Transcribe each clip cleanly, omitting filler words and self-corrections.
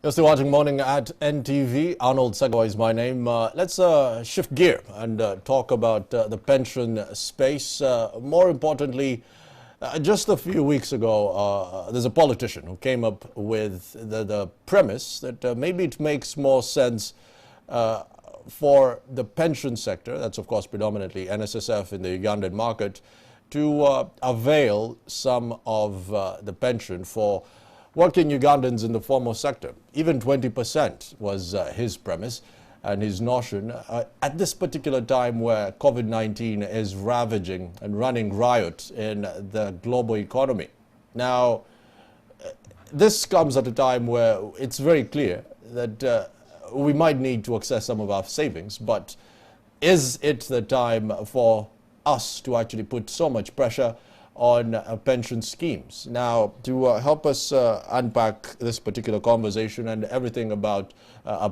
You're still watching Morning at NTV. Arnold Segawa is my name. Let's shift gear and talk about the pension space. More importantly, just a few weeks ago, there's a politician who came up with the premise that maybe it makes more sense for the pension sector, that's of course predominantly NSSF in the Ugandan market, to avail some of the pension for working Ugandans in the formal sector. Even 20% was his premise and his notion at this particular time where COVID-19 is ravaging and running riot in the global economy. Now, this comes at a time where it's very clear that we might need to access some of our savings, but is it the time for us to actually put so much pressure on pension schemes? Now, to help us unpack this particular conversation and everything about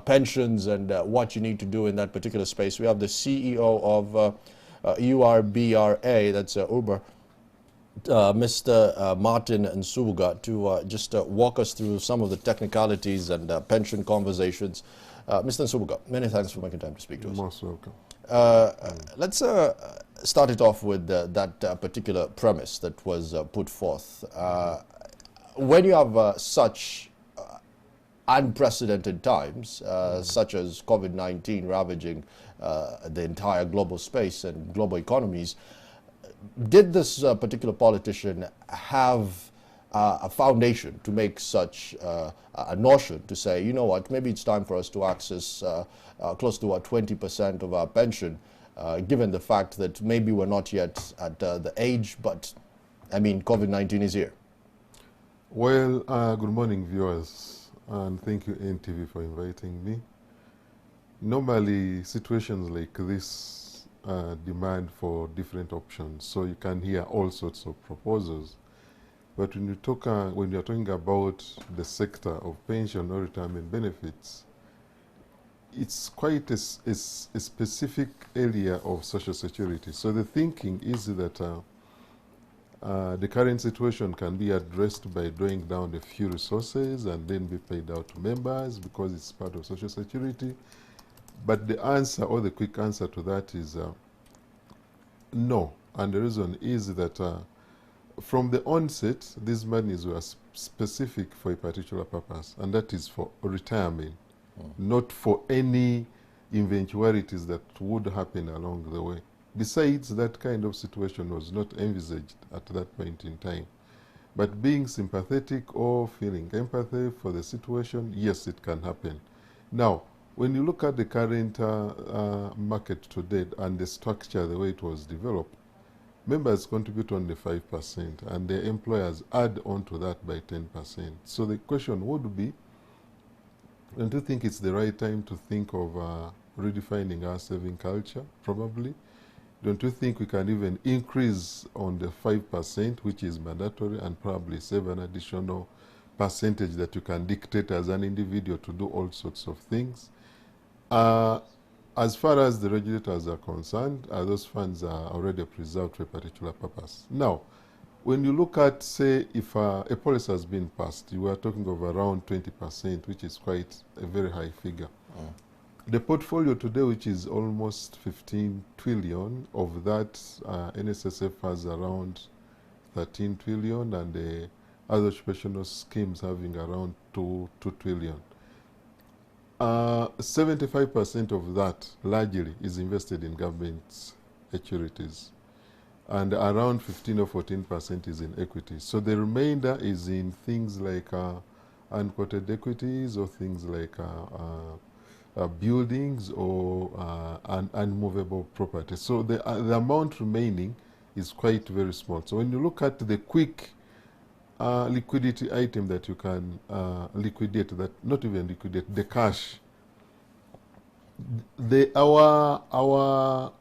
pensions and what you need to do in that particular space, we have the CEO of URBRA, that's Uber, Mr. Martin Nsubuga, to just walk us through some of the technicalities and pension conversations. Mr. Nsubuga, many thanks for making time to speak to us. Most welcome. Let's start it off with that particular premise that was put forth. When you have such unprecedented times, such as COVID-19 ravaging the entire global space and global economies, did this particular politician have a foundation to make such a notion to say, you know what, maybe it's time for us to access close to 20% of our pension, given the fact that maybe we're not yet at the age, but I mean, COVID-19 is here? Well, good morning, viewers, and thank you, NTV, for inviting me. Normally, situations like this demand for different options, so you can hear all sorts of proposals. But when you're talking about the sector of pension or retirement benefits, it's quite a specific area of social security. So the thinking is that the current situation can be addressed by drawing down a few resources and then be paid out to members because it's part of social security. But the answer, or the quick answer to that, is no. And the reason is that from the onset, these monies were specific for a particular purpose, and that is for retirement, not for any eventualities that would happen along the way. Besides, that kind of situation was not envisaged at that point in time. But being sympathetic or feeling empathy for the situation, yes, it can happen. Now, when you look at the current market today and the structure, the way it was developed, members contribute only 5%, and their employers add on to that by 10%. So the question would be, don't you think it's the right time to think of redefining our saving culture? Probably. Don't you think we can even increase on the 5%, which is mandatory, and probably save an additional percentage that you can dictate as an individual to do all sorts of things? As far as the regulators are concerned, those funds are already preserved for a particular purpose. Now, when you look at, say, if a policy has been passed, you are talking of around 20%, which is quite a very high figure. The portfolio today, which is almost 15 trillion, of that NSSF has around 13 trillion, and the other occupational schemes having around 2 trillion. 75% of that largely is invested in government securities, and around 15 or 14% is in equities. So the remainder is in things like unquoted equities, or things like buildings, or unmovable property. So the amount remaining is quite very small. So when you look at the quick liquidity item that you can liquidate, that not even liquidate, the cash, our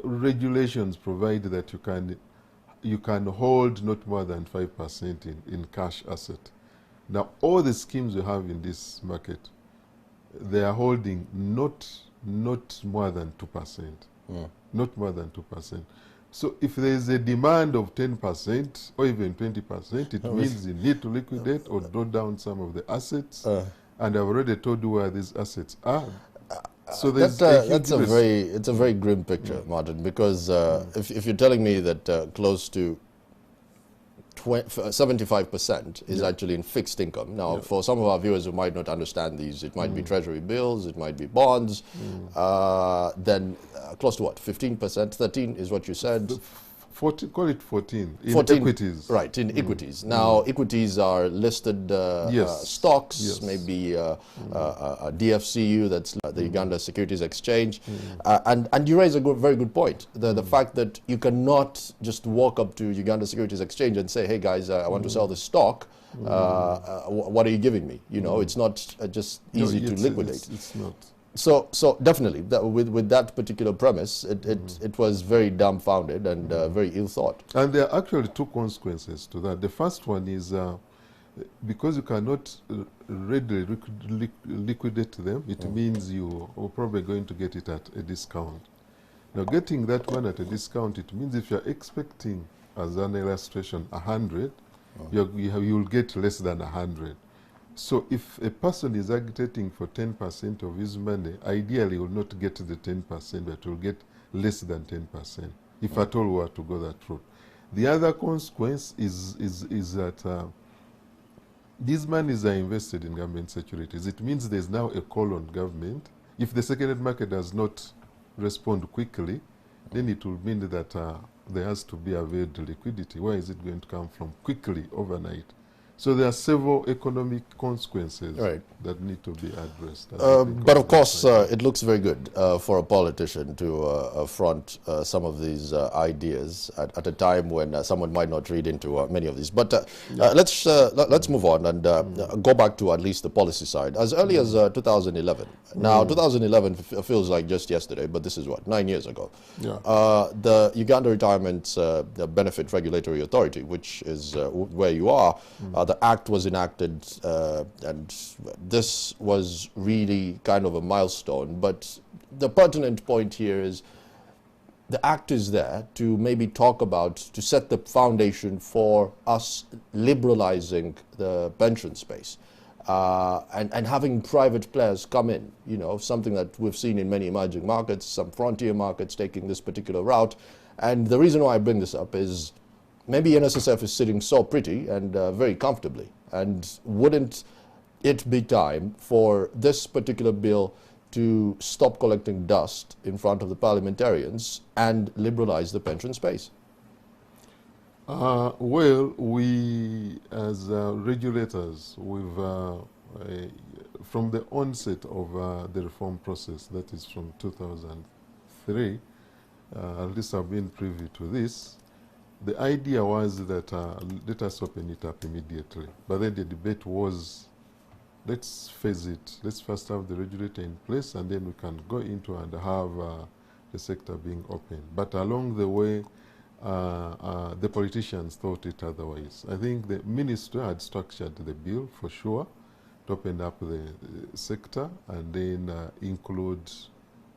regulations provide that you can hold not more than 5% in cash asset. Now, all the schemes we have in this market, they are holding not more than 2%. Not more than 2%. So if there is a demand of 10% or even 20%, it means you need to liquidate or draw down some of the assets and I've already told you where these assets are. So there's a huge risk. It's a very grim picture, Martin, because if you're telling me that close to 75% is actually in fixed income. Now, for some of our viewers who might not understand these, it might be treasury bills, it might be bonds, then close to what, 15%, 13 is what you said? 14, call it 14, in 14, equities. Right, in equities. Now, equities are listed stocks, maybe a DFCU, that's the Uganda Securities Exchange. And you raise a very good point. The fact that you cannot just walk up to Uganda Securities Exchange and say, hey guys, I want to sell this stock. What are you giving me? You know, it's not just easy to liquidate. It's not. So definitely, with that particular premise, it was very dumbfounded and very ill thought. And there are actually two consequences to that. The first one is because you cannot readily liquidate them, it means you are probably going to get it at a discount. Now, getting that one at a discount, it means if you're expecting, as an illustration, 100, you'll get less than 100. So if a person is agitating for 10% of his money, ideally will not get the 10%, but will get less than 10%, if at all we were to go that route. The other consequence is that these monies are invested in government securities. It means there's now a call on government. If the secondary market does not respond quickly, then it will mean that there has to be available liquidity. Where is it going to come from? Quickly, overnight. So there are several economic consequences that need to be addressed. But of course, it looks very good for a politician to front some of these ideas at a time when someone might not read into many of these. But let's move on and go back to at least the policy side. As early as 2011. Now, 2011 feels like just yesterday, but this is what, 9 years ago. The Uganda Retirement Benefit Regulatory Authority, which is where you are, the act was enacted, and this was really kind of a milestone. But the pertinent point here is the act is there to maybe talk about, to set the foundation for us liberalizing the pension space. And having private players come in, you know, something that we've seen in many emerging markets, some frontier markets taking this particular route. And the reason why I bring this up is maybe NSSF is sitting so pretty and very comfortably. And wouldn't it be time for this particular bill to stop collecting dust in front of the parliamentarians and liberalize the pension space? Well, we as regulators, from the onset of the reform process, that is from 2003, at least I've been privy to this. The idea was that let us open it up immediately. But then the debate was, let's phase it. Let's first have the regulator in place, and then we can go into and have the sector being open. But along the way, the politicians thought it otherwise. I think the minister had structured the bill for sure to open up the sector and then include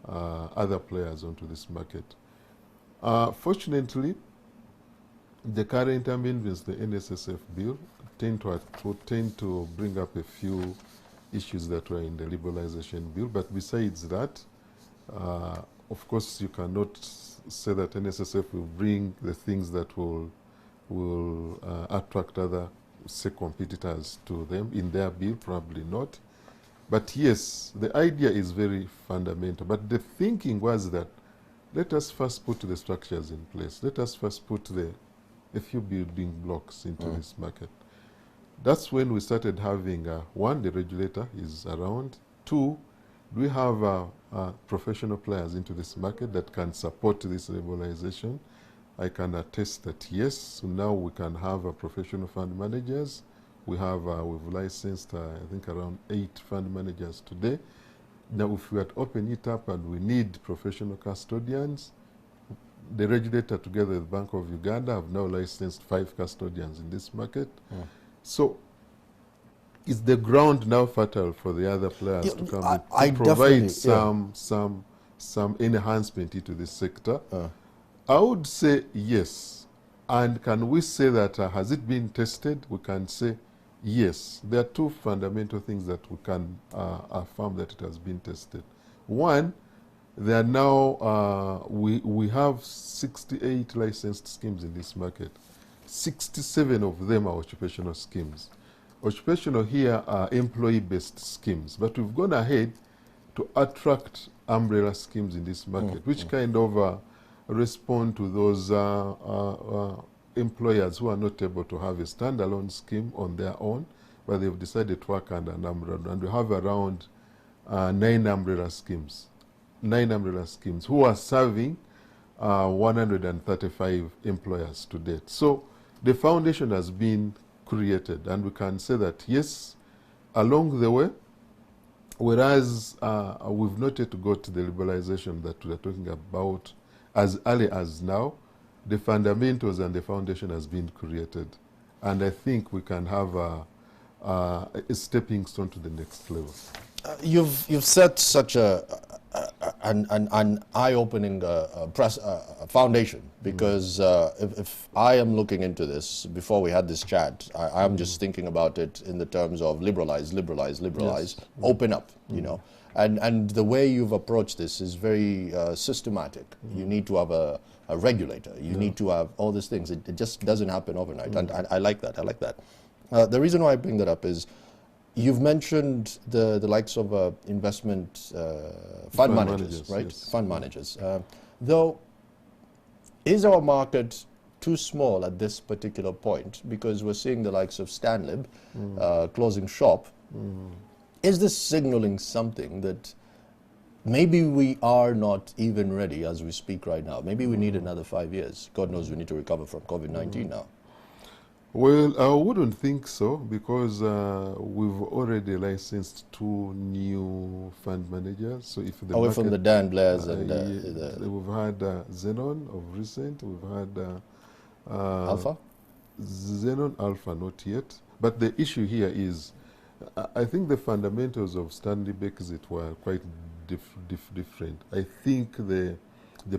other players onto this market. Fortunately, the current amendments, the NSSF bill, tend to bring up a few issues that were in the liberalization bill. But besides that, of course, you cannot say that NSSF will bring the things that will attract other, say, competitors to them in their bill, probably not. But yes, the idea is very fundamental. But the thinking was that let us first put the structures in place. Let us first put a few building blocks into this market. That's when we started having, one, the regulator is around. Two, we have professional players into this market that can support this liberalization. I can attest that yes, now we can have professional fund managers. We've licensed, I think, around 8 fund managers today. Now, if we had opened it up and we need professional custodians, the regulator together with the Bank of Uganda have now licensed 5 custodians in this market. So is the ground now fertile for the other players to come in to provide some enhancement into this sector? I would say yes. And can we say that has it been tested? We can say Yes, there are two fundamental things that we can affirm that it has been tested. One, there are now, we have 68 licensed schemes in this market. 67 of them are occupational schemes. Occupational here are employee-based schemes, but we've gone ahead to attract umbrella schemes in this market, which kind of respond to those employers who are not able to have a standalone scheme on their own, but they've decided to work under an umbrella. And we have around 9 umbrella schemes. 9 umbrella schemes who are serving 135 employers to date. So the foundation has been created, and we can say that yes, along the way, whereas we've not yet got to the liberalization that we're talking about as early as now, the fundamentals and the foundation has been created. And I think we can have a stepping stone to the next level. You've set such an eye-opening foundation, because if I am looking into this, before we had this chat, I'm just thinking about it in the terms of liberalize, yes. Open up, you know. And the way you've approached this is very systematic. You need to have a regulator. You need to have all these things. It just doesn't happen overnight. And I like that. I like that. The reason why I bring that up is you've mentioned the likes of investment fund managers, right? Yes. Fund managers. Though, is our market too small at this particular point? Because we're seeing the likes of Stanlib closing shop. Is this signaling something that maybe we are not even ready as we speak right now? Maybe we need another 5 years. God knows we need to recover from COVID-19 now. Well, I wouldn't think so, because we've already licensed 2 new fund managers. So if the away from the Dan Blairs and we've had Xenon of recent. We've had Alpha. Xenon Alpha, not yet. But the issue here is, I think the fundamentals of Stanley exit were quite different. I think the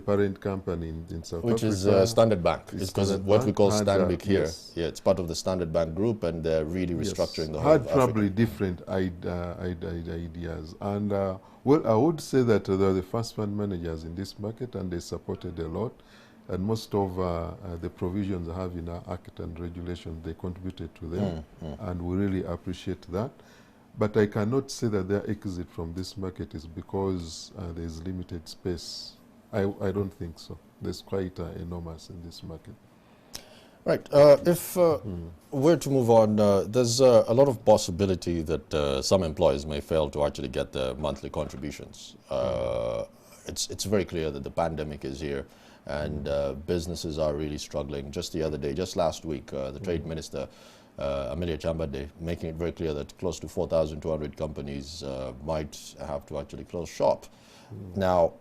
parent company in South Africa, which is Standard Bank. It's because what we call Stanbic here. Yes. Yeah, it's part of the Standard Bank group, and they're really restructuring the whole had of probably Africa. different ideas. And well, I would say that they're the first fund managers in this market, and they supported a lot. And most of the provisions I have in our act and regulation, they contributed to them, and we really appreciate that. But I cannot say that their exit from this market is because there's limited space. I don't think so. There's quite enormous in this market. Right. If we're to move on, there's a lot of possibility that some employers may fail to actually get their monthly contributions. It's very clear that the pandemic is here, and businesses are really struggling. Just the other day, just last week, the Trade Minister, Amelia Chambade, making it very clear that close to 4,200 companies might have to actually close shop. Now,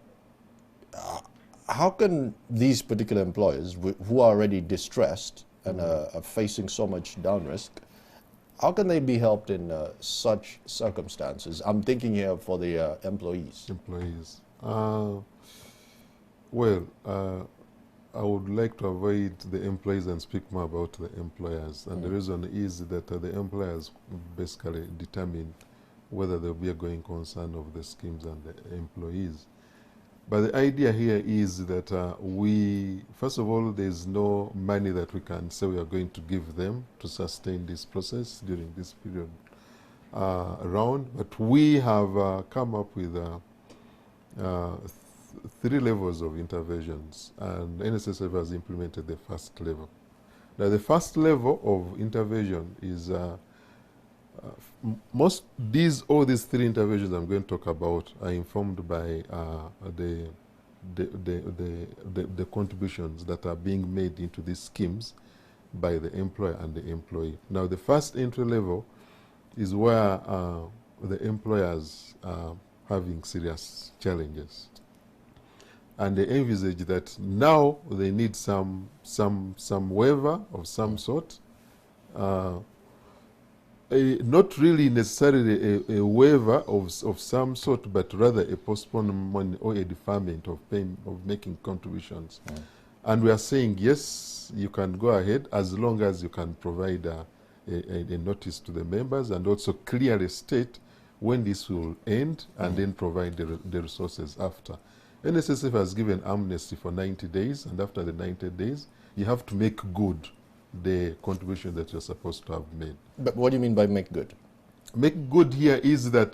how can these particular employers, who are already distressed and are facing so much down risk, how can they be helped in such circumstances? I'm thinking here for the employees. Well, I would like to avoid the employees and speak more about the employers. And the reason is that the employers basically determine whether there will be a going concern of the schemes and the employees. But the idea here is that first of all, there's no money that we can say we are going to give them to sustain this process during this period around. But we have come up with 3 levels of interventions, and NSSF has implemented the first level. Now, the first level of intervention is all these 3 interventions I'm going to talk about are informed by the contributions that are being made into these schemes by the employer and the employee. Now, the first entry level is where the employers are having serious challenges, and they envisage that now they need some waiver of some sort. Not really necessarily a waiver of some sort, but rather a postponement or a deferment of making contributions. And we are saying, yes, you can go ahead as long as you can provide a notice to the members and also clearly state when this will end and then provide the resources after. NSSF has given amnesty for 90 days, and after the 90 days, you have to make good the contribution that you're supposed to have made. But what do you mean by make good? Make good here is that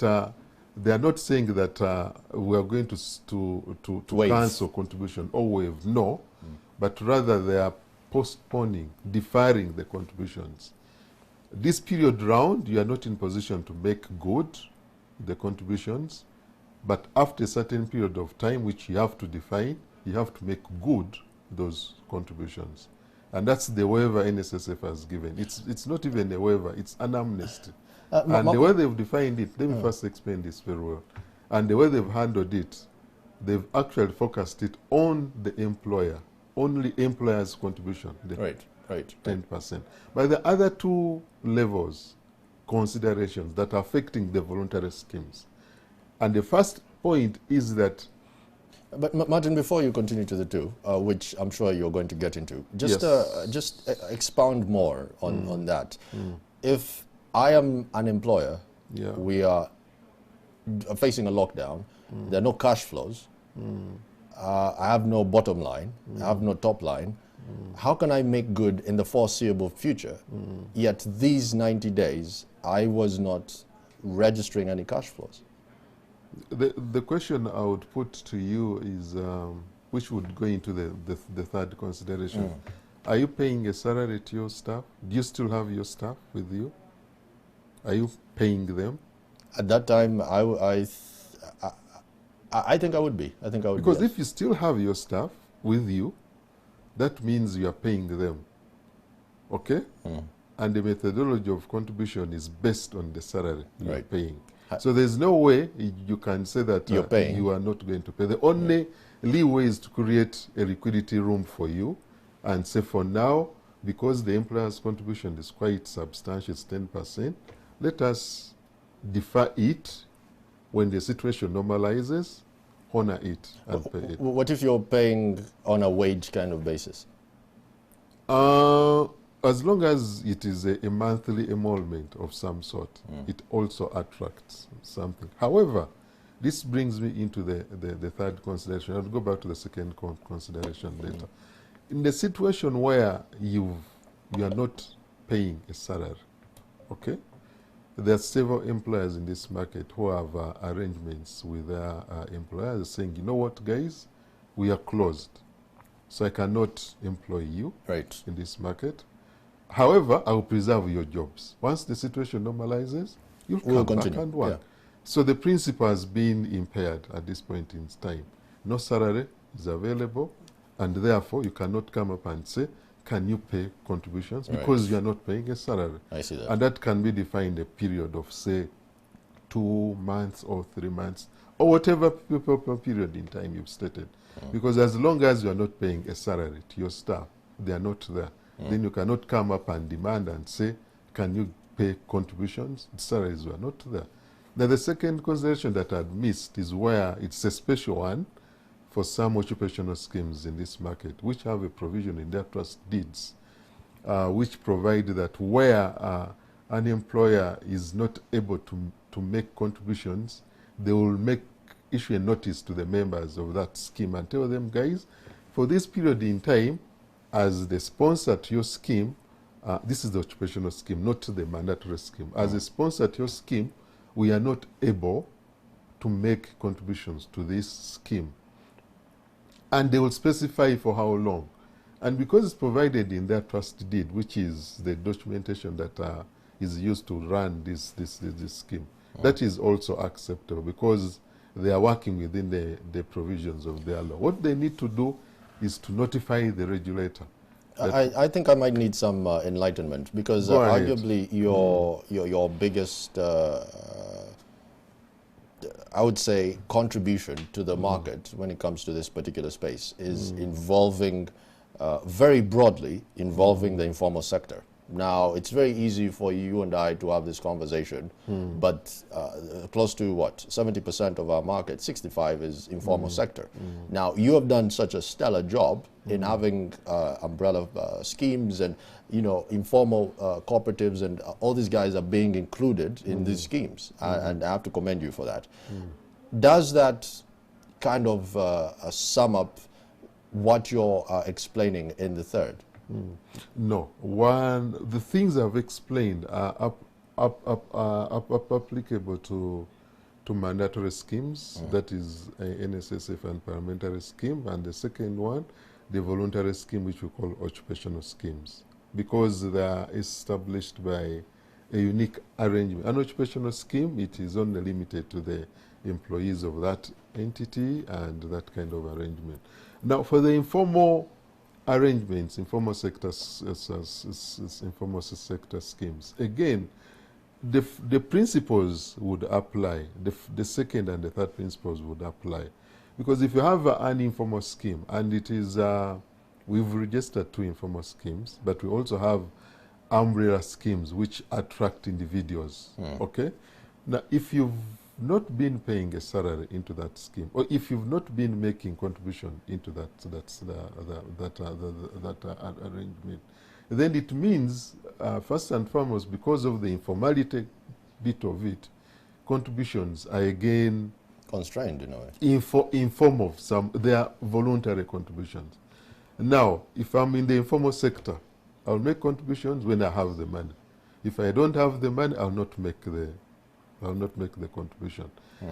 they are not saying that we are going to cancel contribution or waive, no, but rather they are postponing, deferring the contributions. This period round, you are not in position to make good the contributions, but after a certain period of time, which you have to define, you have to make good those contributions. And that's the waiver NSSF has given. It's not even a waiver, it's an amnesty. And the way they've defined it, let me first explain this very well. And the way they've handled it, they've actually focused it on the employer, only employer's contribution, the 10%. But the other two levels, considerations that are affecting the voluntary schemes. And the first point is that... But Martin, before you continue to the two, which I'm sure you're going to get into, just expound more on that. If I am an employer, we are facing a lockdown, there are no cash flows, I have no bottom line, I have no top line, how can I make good in the foreseeable future? Yet these 90 days, I was not registering any cash flows. The question I would put to you is, which would go into the third consideration. Are you paying a salary to your staff? Do you still have your staff with you? Are you paying them? At that time, I think I would be. Because if you still have your staff with you, that means you are paying them. Okay? And the methodology of contribution is based on the salary you are paying. So there's no way you can say that you are not going to pay. The only leeway is to create a liquidity room for you and say for now, because the employer's contribution is quite substantial, it's 10%, let us defer it. When the situation normalizes, honor it and pay it. What if you're paying on a wage kind of basis? As long as it is a monthly emolument of some sort, it also attracts something. However, this brings me into the third consideration. I'll go back to the second consideration later. In the situation where you are not paying a salary, okay? There are several employers in this market who have arrangements with their employers saying, you know what, guys, we are closed, so I cannot employ you in this market. However, I will preserve your jobs. Once the situation normalizes, you'll come back and work. So the principle has been impaired at this point in time. No salary is available, and therefore you cannot come up and say, can you pay contributions? Because you are not paying a salary. I see that. And that can be defined a period of, say, 2 months or 3 months, or whatever period in time you've stated. Because as long as you are not paying a salary to your staff, they are not there. Then you cannot come up and demand and say, can you pay contributions? The salaries were not there. Now the second consideration that I'd missed is where it's a special one for some occupational schemes in this market, which have a provision in their trust deeds, which provide that where an employer is not able to make contributions, they will issue a notice to the members of that scheme and tell them, guys, for this period in time, as the sponsor to your scheme, this is the occupational scheme, not the mandatory scheme. As a sponsor to your scheme, we are not able to make contributions to this scheme. And they will specify for how long. And because it's provided in their trust deed, which is the documentation that is used to run this scheme, that is also acceptable because they are working within the provisions of their law. What they need to do is to notify the regulator. I think I might need some enlightenment because arguably your biggest, I would say, contribution to the market when it comes to this particular space is involving, very broadly, involving the informal sector. Now, it's very easy for you and I to have this conversation, but close to what, 70% of our market, 65 is informal sector. Now, you have done such a stellar job in having umbrella schemes and, you know, informal cooperatives, and all these guys are being included in these schemes, and I have to commend you for that. Does that kind of sum up what you're explaining in the third? No. The things I've explained are applicable to mandatory schemes, that is NSSF and parliamentary scheme, and the second one, the voluntary scheme, which we call occupational schemes, because they are established by a unique arrangement. An occupational scheme, it is only limited to the employees of that entity and that kind of arrangement. Now, for the informal arrangements, informal sector schemes, again, the principles would apply. The second and the third principles would apply, because if you have an informal scheme, and it is, we've registered 2 informal schemes, but we also have umbrella schemes which attract individuals. Okay, now if you've not been paying a salary into that scheme, or if you've not been making contribution into that arrangement, then it means, first and foremost, because of the informality bit of it, contributions are again Constrained in a way. in form of they are voluntary contributions. Now, if I'm in the informal sector, I'll make contributions when I have the money. If I don't have the money, I'll not make the contribution.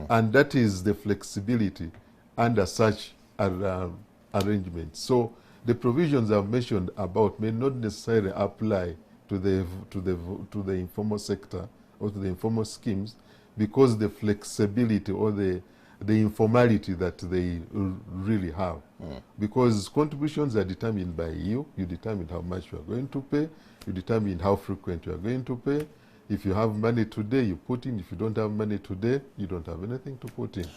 And that is the flexibility under such arrangement. So the provisions I've mentioned about may not necessarily apply to the informal sector or to the informal schemes, because the flexibility or the informality that they really have. Because contributions are determined by you. You determine how much you are going to pay. You determine how frequent you are going to pay. If you have money today, you put in. If you don't have money today, you don't have anything to put in.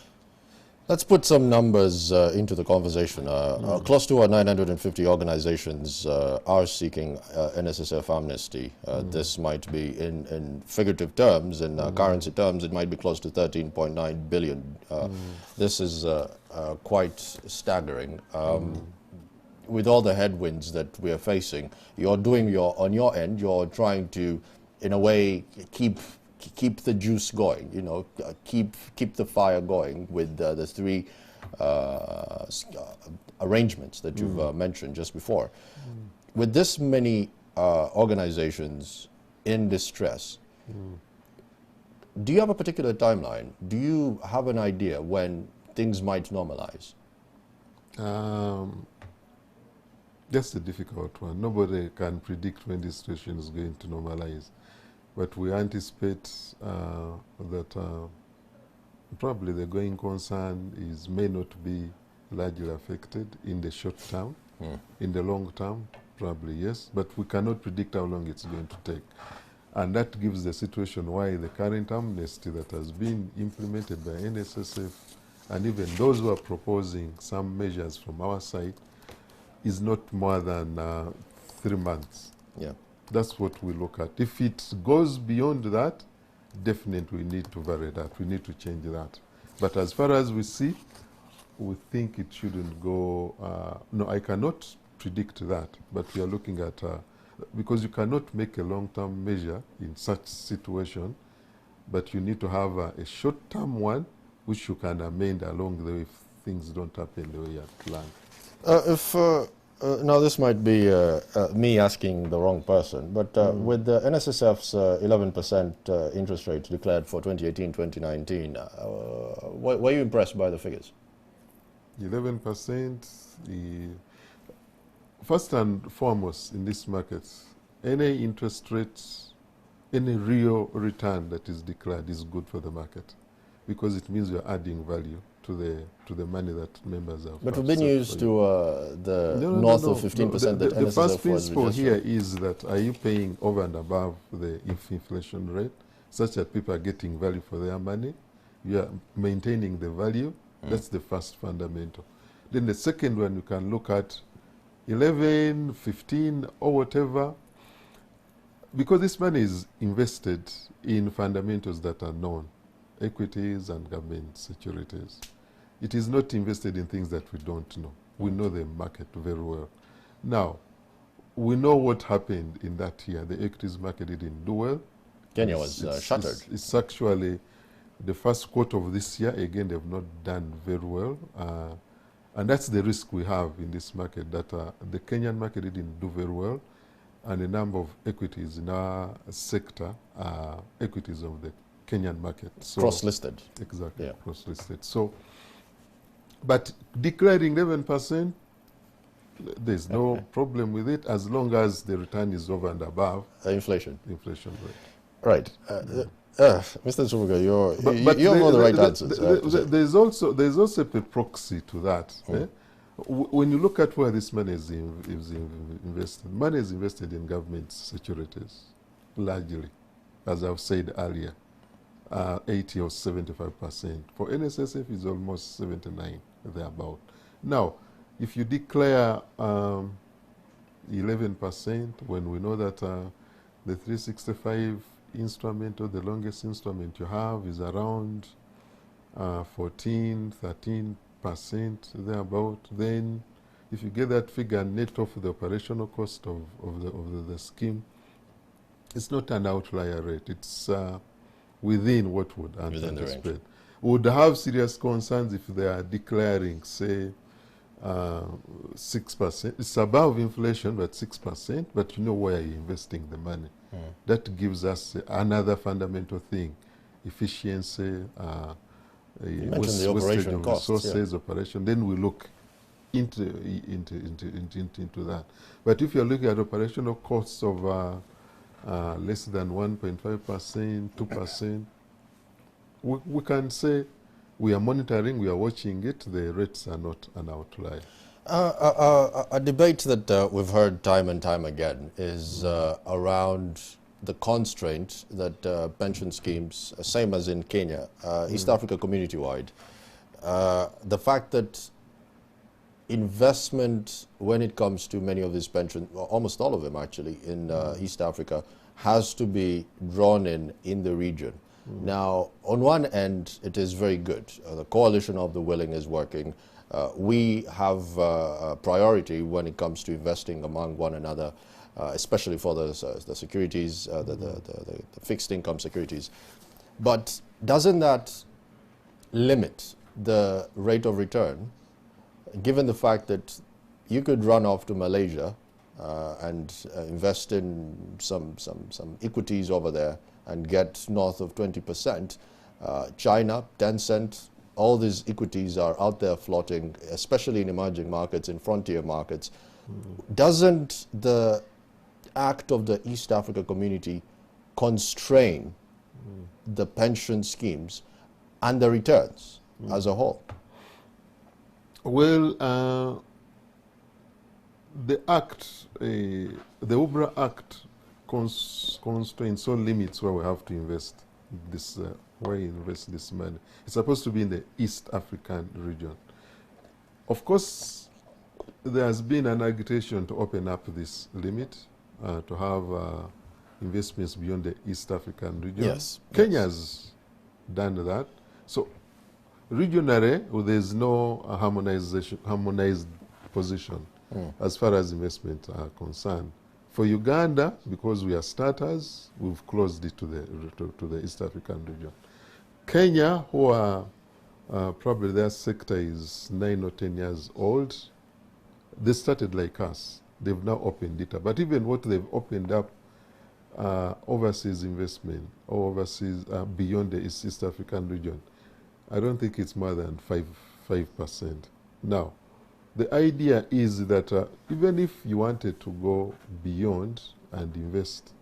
Let's put some numbers into the conversation. Close to 950 organizations are seeking NSSF amnesty. This might be in figurative terms, in currency terms, it might be close to 13.9 billion. This is quite staggering. With all the headwinds that we are facing, you're doing on your end, you're trying to, in a way, keep the juice going, you know, keep the fire going with the 3 arrangements that you've mentioned just before. With this many organizations in distress, do you have a particular timeline? Do you have an idea when things might normalize? That's a difficult one. Nobody can predict when this situation is going to normalize. But we anticipate that probably the going concern may not be largely affected in the short term. In the long term, probably yes, but we cannot predict how long it's going to take. And that gives the situation why the current amnesty that has been implemented by NSSF, and even those who are proposing some measures from our side, is not more than 3 months. Yeah. That's what we look at. If it goes beyond that, definitely we need to vary that. We need to change that. But as far as we see, we think it shouldn't go. No, I cannot predict that. But we are looking at, because you cannot make a long-term measure in such situation, but you need to have a short-term one, which you can amend along the way if things don't happen the way you had planned. Now, this might be me asking the wrong person, but with the NSSF's 11% interest rate declared for 2018-2019, were you impressed by the figures? 11%, first and foremost in this market, any interest rate, any real return that is declared is good for the market, because it means you're adding value to the money that members have. But we've been used to the north of 15% that NSSF the first principle was here is that, are you paying over and above the inflation rate, such that people are getting value for their money? You are maintaining the value. That's the first fundamental. Then the second one, you can look at 11, 15, or whatever. because this money is invested in fundamentals that are known, equities and government securities. It is not invested in things that we don't know. We know the market very well. Now, we know what happened in that year. The equities market didn't do well. Kenya was shattered. It's actually the first quarter of this year. Again, they've not done very well. And that's the risk we have in this market, that the Kenyan market didn't do very well. And a number of equities in our sector are equities of the Kenyan market. So Cross-listed. exactly, Yeah. cross-listed. So, but declaring 11%, there's no problem with it as long as the return is over and above Inflation. the inflation rate. Right. Mr. Zumuga, you have all the right answers. There's also a proxy to that. When you look at where this money is invested, money is invested in government securities, largely, as I've said earlier, 80 or 75%. For NSSF, it's almost 79, thereabout. Now, if you declare 11%, when we know that the 365 instrument, or the longest instrument you have, is around 14, 13%, thereabout, then if you get that figure net off the operational cost of the scheme, it's not an outlier rate. It's within what would anticipate. Would have serious concerns if they are declaring, say, 6%. It's above inflation, but 6%, but you know where you're investing the money. That gives us another fundamental thing: efficiency, the operation costs, resources, operation. Then we look into that. But if you're looking at operational costs of less than 1.5%, 2%, we can say we are monitoring, we are watching it. The rates are not an outlier. A debate that we've heard time and time again is around the constraint that pension schemes, same as in Kenya, East Africa community-wide, the fact that investment, when it comes to many of these pensions, almost all of them actually, in East Africa, has to be drawn in the region. Now, on one end, it is very good. The coalition of the willing is working. We have a priority when it comes to investing among one another, especially for the securities, the fixed income securities. But doesn't that limit the rate of return, given the fact that you could run off to Malaysia and invest in some equities over there and get north of 20%. China, Tencent, all these equities are out there floating, especially in emerging markets, in frontier markets. Doesn't the act of the East Africa community constrain the pension schemes and the returns as a whole? Well, the Act, the UBRA Act constrains or limits where we have to invest this, where you invest this money. It's supposed to be in the East African region. Of course, there has been an agitation to open up this limit, to have investments beyond the East African region. Yes. Kenya's done that. So regionally, there's no harmonized position as far as investment are concerned. For Uganda, because we are starters, we've closed it to the East African region. Kenya, who are probably their sector is 9 or 10 years old, they started like us. They've now opened it up. But even what they've opened up, overseas investment or overseas beyond the East African region, I don't think it's more than 5%. Now, the idea is that even if you wanted to go beyond and invest,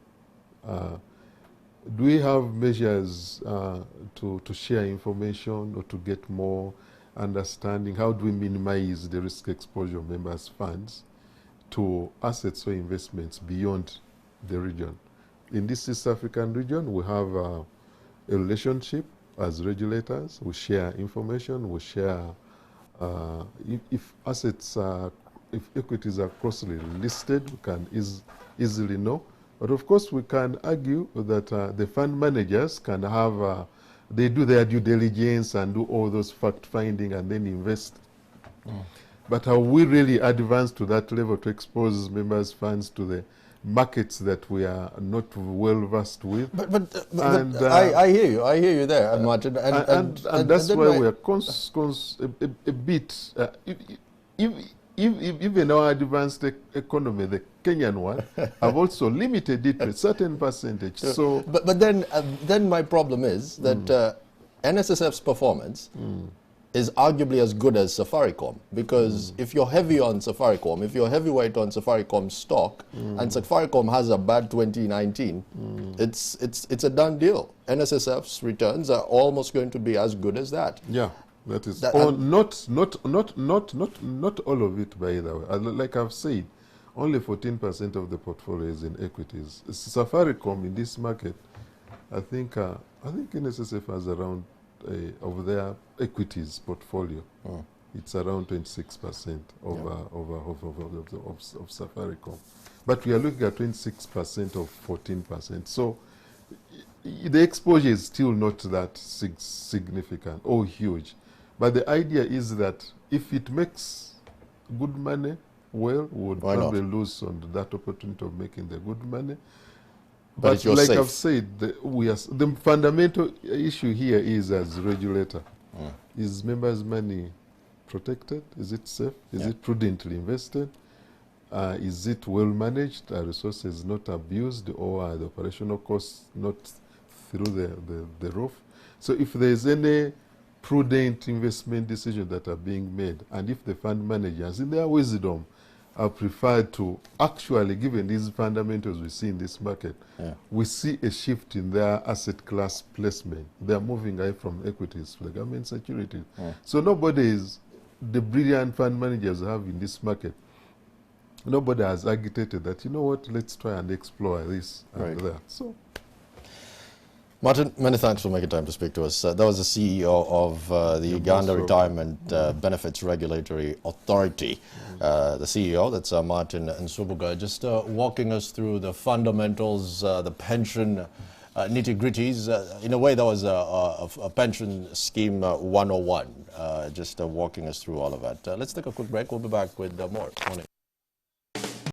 do we have measures to share information or to get more understanding? How do we minimize the risk exposure of members' funds to assets or investments beyond the region? In this East African region, we have a relationship as regulators. We share information, we share if assets are, if equities are crossly listed, we can easily know. But of course, we can argue that the fund managers can have, they do their due diligence and do all those fact-finding and then invest. But have we really advanced to that level to expose members' funds to the markets that we are not well versed with? But I hear you there, Martin. And that's why we are a bit, even our advanced economy, the Kenyan one, have also limited it to a certain percentage. So, but then my problem is that NSSF's performance is arguably as good as Safaricom, because if you're heavy on Safaricom, if you're heavyweight on Safaricom stock, and Safaricom has a bad 2019, it's a done deal. NSSF's returns are almost going to be as good as that. Yeah. That is not all of it, by the way. Like I've said, only 14% of the portfolio is in equities. Safaricom in this market, I think NSSF has around of their equities portfolio. It's around 26% of Safaricom. But we are looking at 26% of 14%. So the exposure is still not that significant or huge. But the idea is that if it makes good money, well, we would probably lose on that opportunity of making the good money. But like safe. I've said, the fundamental issue here is, as regulator, is members' money protected? Is it safe? Is it prudently invested? Is it well managed? Are resources not abused, or are the operational costs not through the roof? So if there is any prudent investment decisions that are being made, and if the fund managers, in their wisdom, are preferred to actually, given these fundamentals we see in this market, we see a shift in their asset class placement. They are moving away from equities to the government securities. So nobody is, the brilliant fund managers have in this market, nobody has agitated that, you know what, let's try and explore this and that. So, Martin, many thanks for making time to speak to us. That was the CEO of the Uganda Retirement Benefits Regulatory Authority. The CEO, that's Martin Nsubuga, just walking us through the fundamentals, the pension nitty-gritties. In a way, that was a pension scheme 101, just walking us through all of that. Let's take a quick break. We'll be back with more. Morning.